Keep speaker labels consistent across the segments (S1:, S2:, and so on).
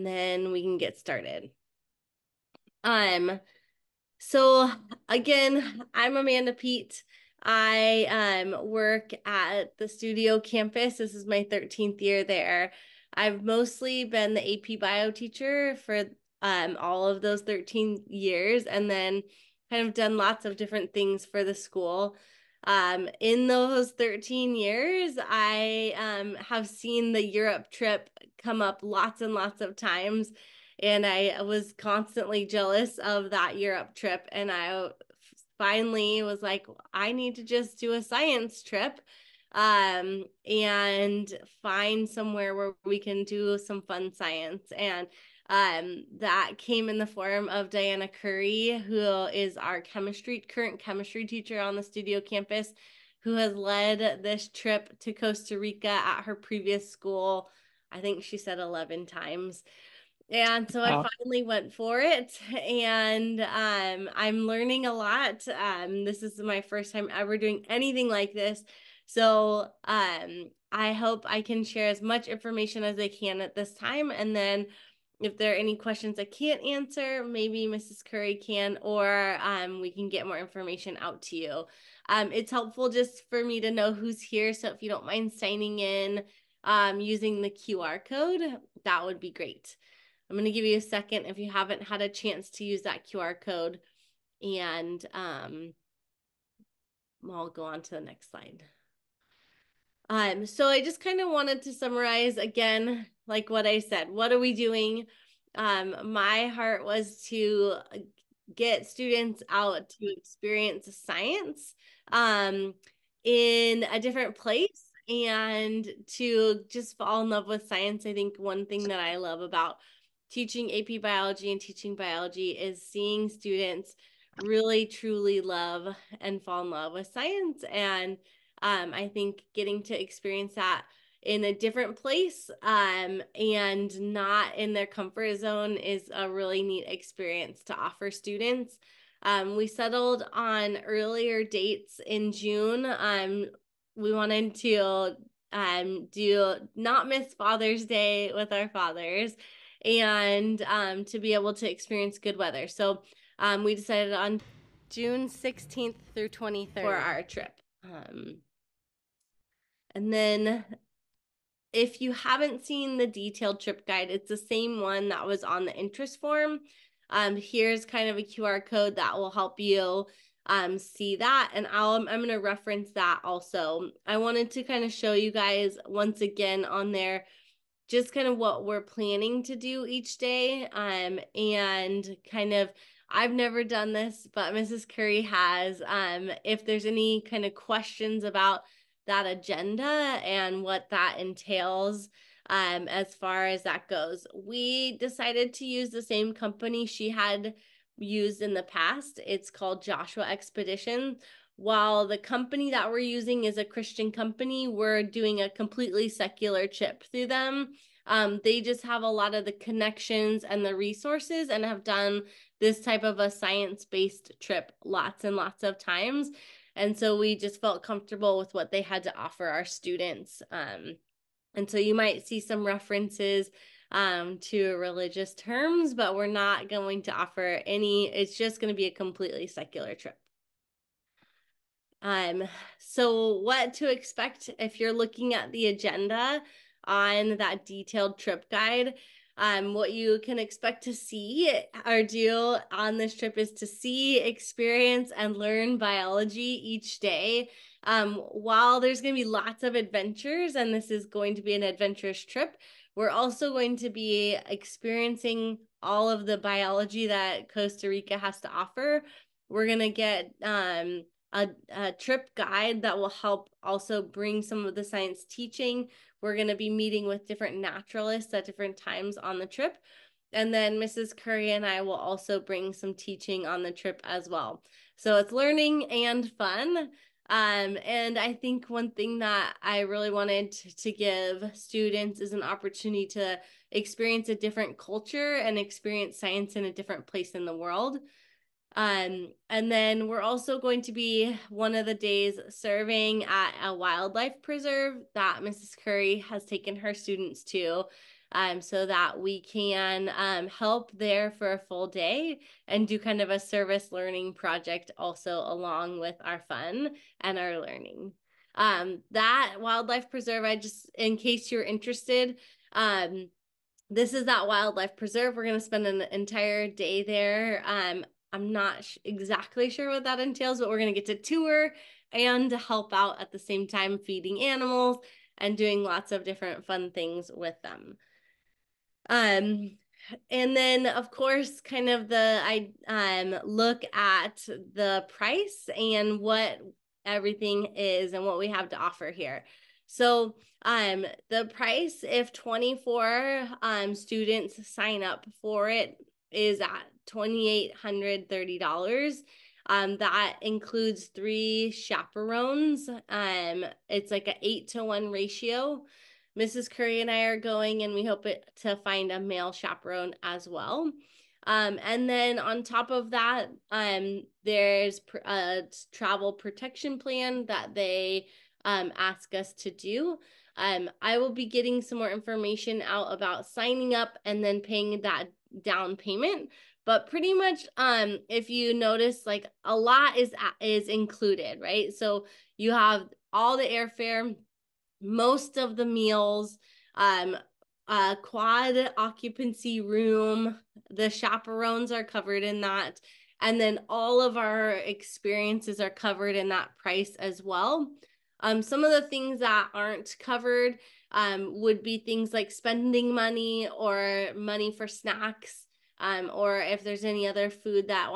S1: then we can get started. So again, I'm Amanda Pete. I work at the studio campus. This is my 13th year there. I've mostly been the AP bio teacher for all of those 13 years, and then kind of done lots of different things for the school. In those 13 years, I have seen the Europe trip come up lots and lots of times. And I was constantly jealous of that Europe trip. And I finally was like, I need to just do a science trip and find somewhere where we can do some fun science. And that came in the form of Diana Curry, who is our current chemistry teacher on the studio campus, who has led this trip to Costa Rica at her previous school. I think she said 11 times. And so I finally went for it, and I'm learning a lot. This is my first time ever doing anything like this. So I hope I can share as much information as I can at this time. And then if there are any questions I can't answer, maybe Mrs. Curry can, or we can get more information out to you. It's helpful just for me to know who's here. So if you don't mind signing in using the QR code, that would be great. I'm going to give you a second if you haven't had a chance to use that QR code, and I'll go on to the next slide. So I just kind of wanted to summarize again, like what I said. What are we doing? My heart was to get students out to experience science in a different place and to just fall in love with science. I think one thing that I love about teaching AP biology and teaching biology is seeing students really truly love and fall in love with science. And I think getting to experience that in a different place and not in their comfort zone is a really neat experience to offer students. We settled on earlier dates in June. We wanted to do not miss Father's Day with our fathers and to be able to experience good weather. So we decided on June 16th through 23rd for our trip. And then if you haven't seen the detailed trip guide, it's the same one that was on the interest form. Here's kind of a QR code that will help you see that. And I'm going to reference that also. I wanted to kind of show you guys once again on there just kind of what we're planning to do each day. And kind of, I've never done this, but Mrs. Curry has. If there's any kind of questions about that agenda and what that entails, as far as that goes, we decided to use the same company she had used in the past. It's called Joshua Expedition. While the company that we're using is a Christian company, we're doing a completely secular trip through them. They just have a lot of the connections and the resources and have done this type of a science-based trip lots and lots of times. And so we just felt comfortable with what they had to offer our students. And so you might see some references to religious terms, but we're not going to offer any. It's just going to be a completely secular trip. So what to expect if you're looking at the agenda on that detailed trip guide. What you can expect to see or do on this trip is to see, experience, and learn biology each day. While there's going to be lots of adventures, and this is going to be an adventurous trip, we're also going to be experiencing all of the biology that Costa Rica has to offer. We're going to get a trip guide that will help also bring some of the science teaching. We're going to be meeting with different naturalists at different times on the trip. And then Mrs. Curry and I will also bring some teaching on the trip as well. So it's learning and fun. And I think one thing that I really wanted to give students is an opportunity to experience a different culture and experience science in a different place in the world. And then we're also going to be one of the days serving at a wildlife preserve that Mrs. Curry has taken her students to. so that we can help there for a full day and do kind of a service learning project also along with our fun and our learning. That wildlife preserve, I just, in case you're interested, this is that wildlife preserve. We're going to spend an entire day there. I'm not exactly sure what that entails, but we're going to get to tour and help out at the same time, feeding animals and doing lots of different fun things with them. And then of course, kind of I look at the price and what everything is and what we have to offer here. So the price, if 24 students sign up for it, is at $2,830. That includes 3 chaperones. It's like an 8-to-1 ratio. Mrs. Curry and I are going, and we hope to find a male chaperone as well. And then on top of that, there's a travel protection plan that they ask us to do. I will be getting some more information out about signing up and then paying that down payment. But pretty much, if you notice, like a lot is included, right? So you have all the airfare, most of the meals, quad occupancy room, the chaperones are covered in that, and then all of our experiences are covered in that price as well. Some of the things that aren't covered would be things like spending money or money for snacks, or if there's any other food that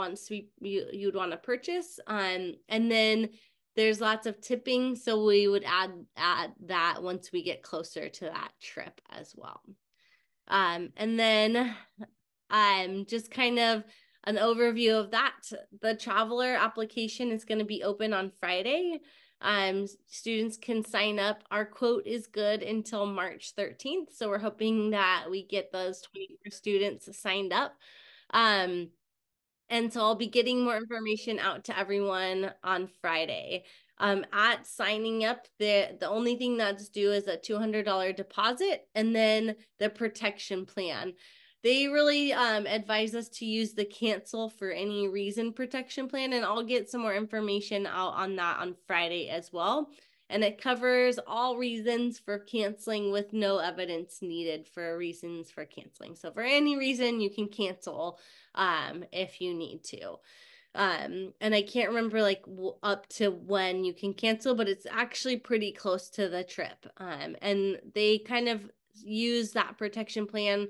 S1: you'd want to purchase. And then there's lots of tipping, so we would add that once we get closer to that trip as well. And then just kind of an overview of that. The traveler application is going to be open on Friday. Students can sign up. Our quote is good until March 13th, so we're hoping that we get those 24 students signed up. And so I'll be getting more information out to everyone on Friday. At signing up, the only thing that's due is a $200 deposit and then the protection plan. They really advise us to use the cancel for any reason protection plan, and I'll get some more information out on that on Friday as well. And it covers all reasons for canceling with no evidence needed for reasons for canceling. So for any reason, you can cancel if you need to. And I can't remember like up to when you can cancel, but it's actually pretty close to the trip. And they kind of use that protection plan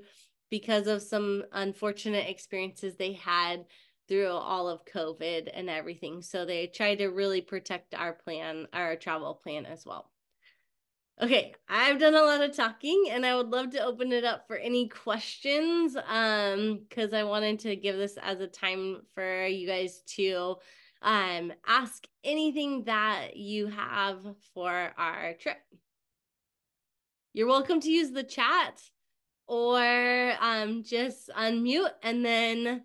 S1: because of some unfortunate experiences they had through all of COVID and everything. So they try to really protect our travel plan as well. Okay, I've done a lot of talking and I would love to open it up for any questions because I wanted to give this as a time for you guys to ask anything that you have for our trip. You're welcome to use the chat or just unmute and then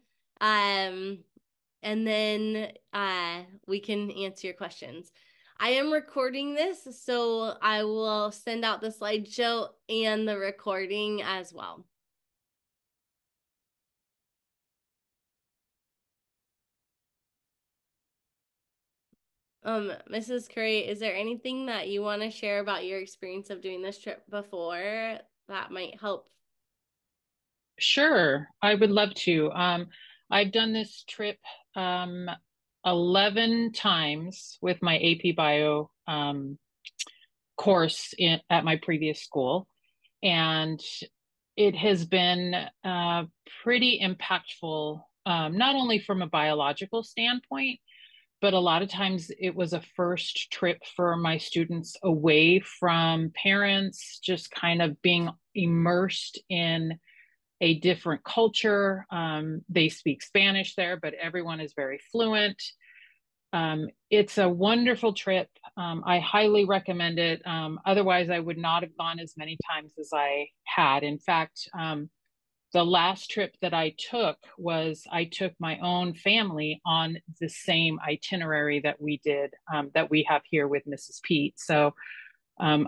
S1: we can answer your questions. I am recording this, so I will send out the slideshow and the recording as well. Mrs. Curry, is there anything that you want to share about your experience of doing this trip before that might help?
S2: Sure, I would love to. I've done this trip 11 times with my AP Bio course at my previous school, and it has been pretty impactful, not only from a biological standpoint, but a lot of times it was a first trip for my students away from parents, just kind of being immersed in a different culture. They speak Spanish there, but everyone is very fluent. It's a wonderful trip. I highly recommend it. Otherwise, I would not have gone as many times as I had. In fact, the last trip that I took my own family on the same itinerary that we did, that we have here with Mrs. Pete. So I'm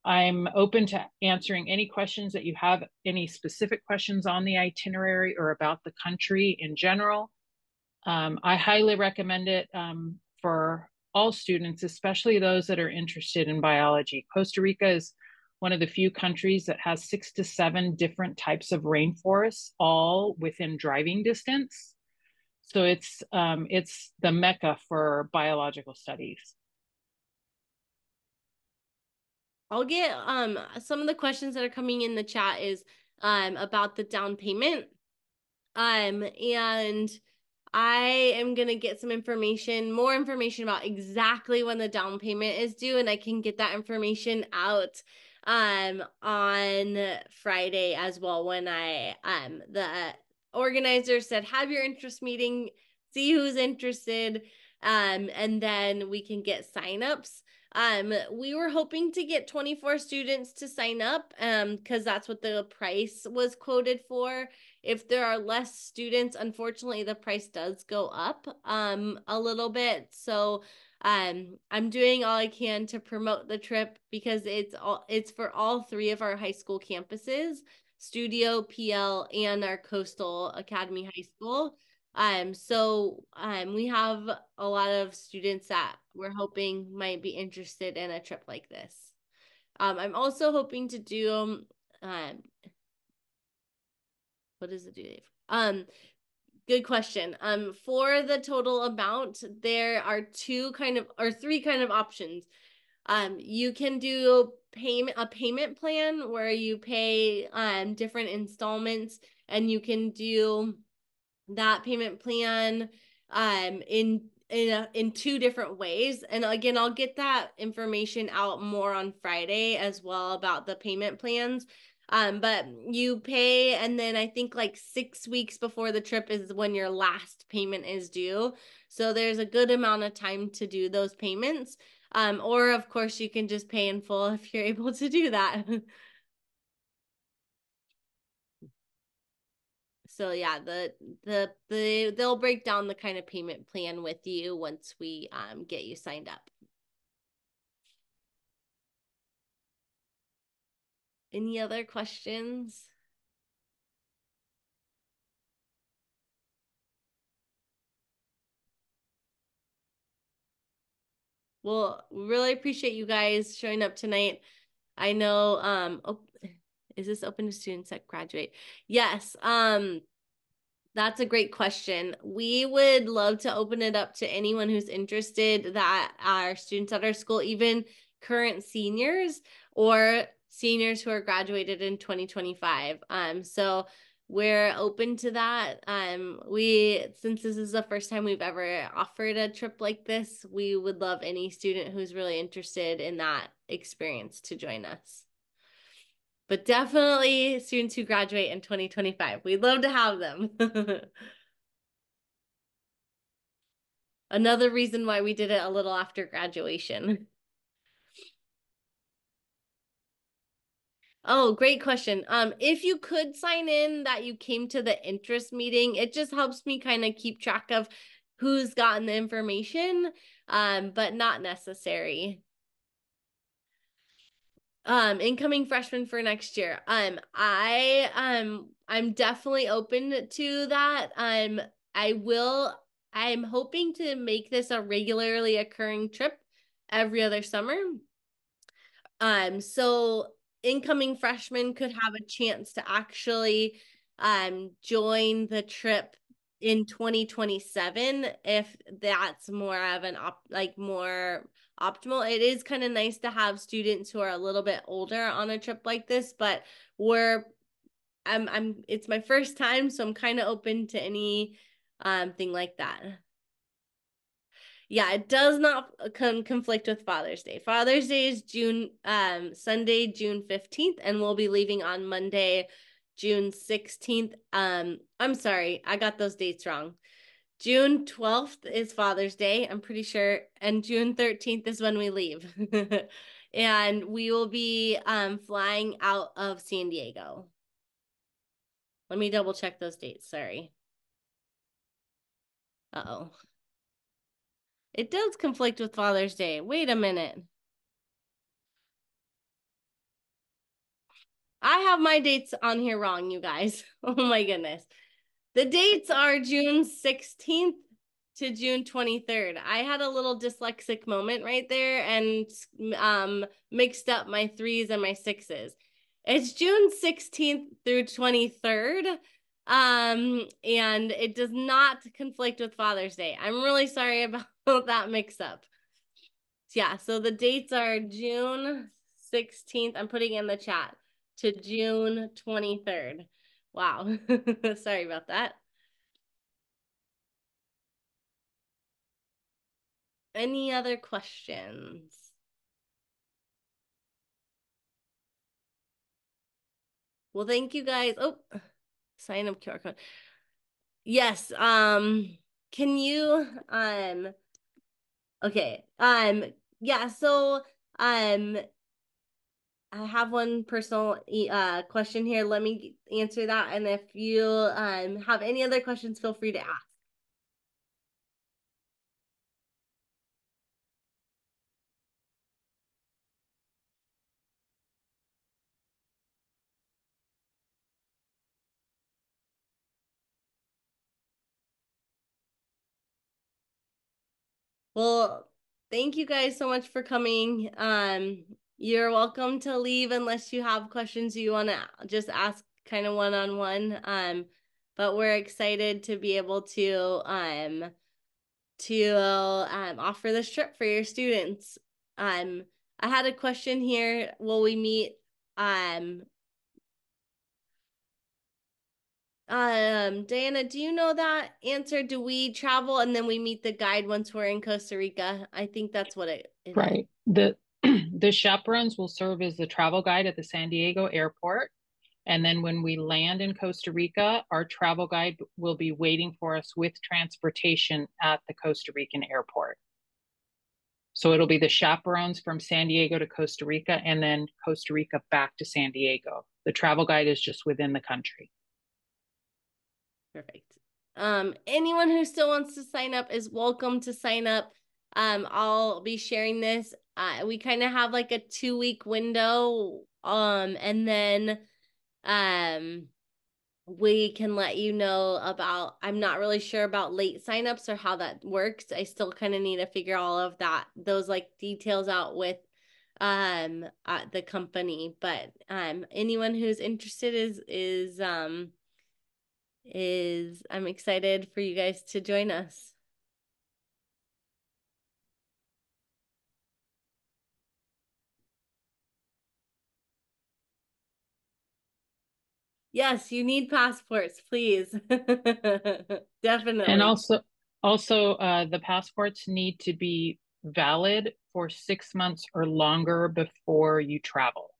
S2: I'm open to answering any questions that you have, any specific questions on the itinerary or about the country in general. I highly recommend it for all students, especially those that are interested in biology. Costa Rica is one of the few countries that has 6 to 7 different types of rainforests, all within driving distance. So it's the mecca for biological studies.
S1: I'll get some of the questions that are coming in the chat is about the down payment. And I am gonna get some information, more information about exactly when the down payment is due, and I can get that information out on Friday as well when I the organizer said have your interest meeting, see who's interested, and then we can get signups. We were hoping to get 24 students to sign up because that's what the price was quoted for. If there are less students, unfortunately, the price does go up a little bit. So I'm doing all I can to promote the trip because it's for all three of our high school campuses, Studio, PL, and our Coastal Academy High School. So we have a lot of students that we're hoping might be interested in a trip like this. I'm also hoping to do what does it do? Good question. For the total amount, there are two kind of or three kind of options. You can do a payment plan where you pay different installments, and you can do that payment plan in two different ways. And again, I'll get that information out more on Friday as well about the payment plans. But you pay, and then I think like 6 weeks before the trip is when your last payment is due. So there's a good amount of time to do those payments. Or of course you can just pay in full if you're able to do that. So yeah, they'll break down the kind of payment plan with you once we get you signed up. Any other questions? Well, really appreciate you guys showing up tonight. I know is this open to students that graduate? Yes. That's a great question. We would love to open it up to anyone who's interested that are students at our school, even current seniors or seniors who are graduated in 2025. So we're open to that. Since this is the first time we've ever offered a trip like this, we would love any student who's really interested in that experience to join us. But definitely students who graduate in 2025. We'd love to have them. Another reason why we did it a little after graduation. Oh, great question. If you could sign in that you came to the interest meeting, it just helps me kind of keep track of who's gotten the information, but not necessary. Incoming freshmen for next year. I'm definitely open to that. I'm hoping to make this a regularly occurring trip every other summer. So incoming freshmen could have a chance to actually join the trip in 2027 if that's more of an more optimal. It is kind of nice to have students who are a little bit older on a trip like this, but we're I'm it's my first time, so I'm kind of open to any thing like that. Yeah, it does not conflict with Father's Day. Father's Day is Sunday, June 15th, and we'll be leaving on Monday, June 16th. I'm sorry, I got those dates wrong. June 12th is Father's Day, I'm pretty sure, and June 13th is when we leave. And we will be flying out of San Diego. Let me double check those dates, sorry. Uh-oh. It does conflict with Father's Day. Wait a minute. I have my dates on here wrong, you guys. Oh my goodness. The dates are June 16th to June 23rd. I had a little dyslexic moment right there and mixed up my threes and my sixes. It's June 16th through 23rd. And it does not conflict with Father's Day. I'm really sorry about that mix up. Yeah, so the dates are June 16th. I'm putting in the chat to June 23rd. Wow. Sorry about that. Any other questions? Well, thank you guys. Oh, sign up QR code. Yes, can you okay. Yeah, so I have one personal question here. Let me answer that, and if you have any other questions, feel free to ask. Well, thank you guys so much for coming. You're welcome to leave unless you have questions you want to just ask kind of one-on-one. But we're excited to be able to offer this trip for your students. I had a question here. Will we meet Diana, do you know that answer? Do we travel and then we meet the guide once we're in Costa Rica? I think that's what it is.
S2: Right. The chaperones will serve as the travel guide at the San Diego airport. And then when we land in Costa Rica, our travel guide will be waiting for us with transportation at the Costa Rican airport. So it'll be the chaperones from San Diego to Costa Rica and then Costa Rica back to San Diego. The travel guide is just within the country.
S1: Perfect. Anyone who still wants to sign up is welcome to sign up. I'll be sharing this. We kind of have like a 2-week window. And then we can let you know about, I'm not really sure about late signups or how that works. I still kind of need to figure all of that, those like details out with the company. But anyone who's interested is I'm excited for you guys to join us. Yes, you need passports, please.
S2: And
S1: Definitely.
S2: also, the passports need to be valid for 6 months or longer before you travel.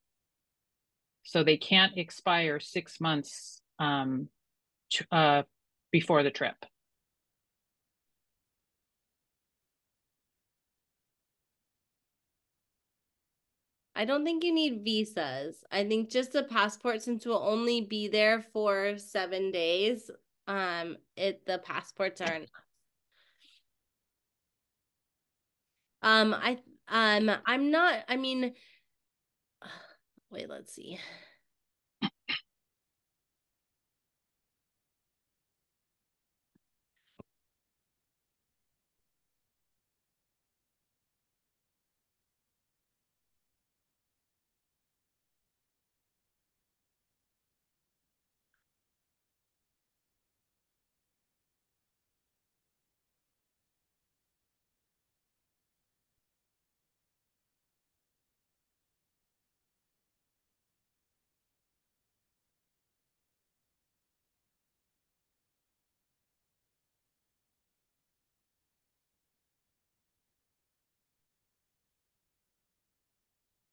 S2: So they can't expire 6 months uh, before the trip.
S1: I don't think you need visas. I think just a passport, since we'll only be there for 7 days. The passports are enough. I'm not. I mean, wait. Let's see.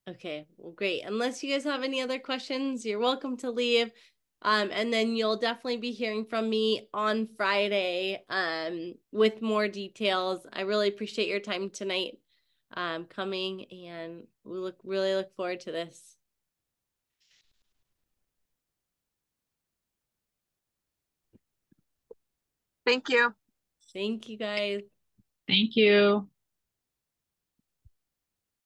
S1: Okay, well, great. Unless you guys have any other questions, you're welcome to leave. And then you'll definitely be hearing from me on Friday with more details. I really appreciate your time tonight coming, and we really look forward to this.
S3: Thank you.
S1: Thank you guys.
S2: Thank you.